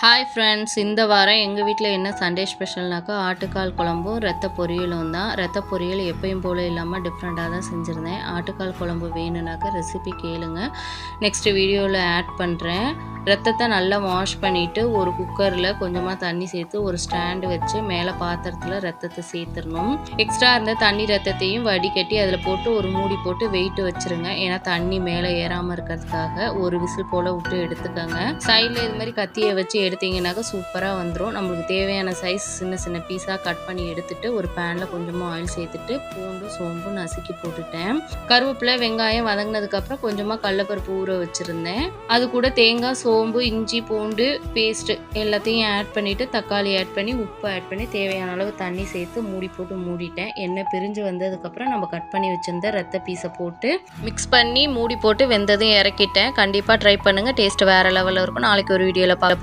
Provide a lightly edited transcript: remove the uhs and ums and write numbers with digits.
Hi friends, இந்த வாரம் எங்கள் வீட்டில் என்ன சண்டே ஸ்பெஷல்னாக்கா ஆட்டுக்கால் குழம்பும் ரத்த பொரியலும் தான். ரத்த பொரியல் எப்பயும் போல் இல்லாமல் டிஃப்ரெண்ட்டாக தான் செஞ்சுருந்தேன். ஆட்டுக்கால் குழம்பு வேணும்னாக்கா ரெசிபி கேளுங்க, நெக்ஸ்ட்டு வீடியோவில் ஆட் பண்ணுறேன். ரத்தத்தை நல்லா வாஷ் பண்ணிவிட்டு ஒரு குக்கரில் கொஞ்சமாக தண்ணி சேர்த்து ஒரு ஸ்டாண்டு வச்சு மேலே பாத்திரத்தில் ரத்தத்தை சேர்த்துடணும். எக்ஸ்ட்ரா இருந்த தண்ணி ரத்தத்தையும் வடிகட்டி அதில் போட்டு ஒரு மூடி போட்டு வெயிட்டு வச்சுருங்க. ஏன்னா தண்ணி மேலே ஏறாமல் இருக்கிறதுக்காக ஒரு விசில் போல் விட்டு எடுத்துக்கோங்க. சைடில் இது மாதிரி கத்தியை வச்சு எடுத்தீங்கன்னாக்கா சூப்பராக வந்துடும். நம்மளுக்கு தேவையான சைஸ் சின்ன சின்ன பீஸாக கட் பண்ணி எடுத்துட்டு ஒரு பேனில் கொஞ்சமாக ஆயில் சேர்த்துட்டு பூண்டு சோம்பு நசுக்கி போட்டுட்டேன். கருவேப்பிலை வெங்காயம் வதங்கினதுக்கப்புறம் கொஞ்சமாக கடலைப்பருப்பு ஊற வச்சுருந்தேன். அது கூட தேங்காய் சோம்பு இஞ்சி பூண்டு பேஸ்ட்டு எல்லாத்தையும் ஆட் பண்ணிவிட்டு தக்காளி ஆட் பண்ணி உப்பு ஆட் பண்ணி தேவையான அளவு தண்ணி சேர்த்து மூடி போட்டு மூடிட்டேன். எண்ணெய் பிரிஞ்சு வந்ததுக்கப்புறம் நம்ம கட் பண்ணி வச்சுருந்த ரத்த பீஸை போட்டு மிக்ஸ் பண்ணி மூடி போட்டு வெந்ததும் இறக்கிட்டேன். கண்டிப்பாக ட்ரை பண்ணுங்கள், டேஸ்ட் வேறு லெவலில் இருக்கும். நாளைக்கு ஒரு வீடியோவில் பார்க்கலாம்.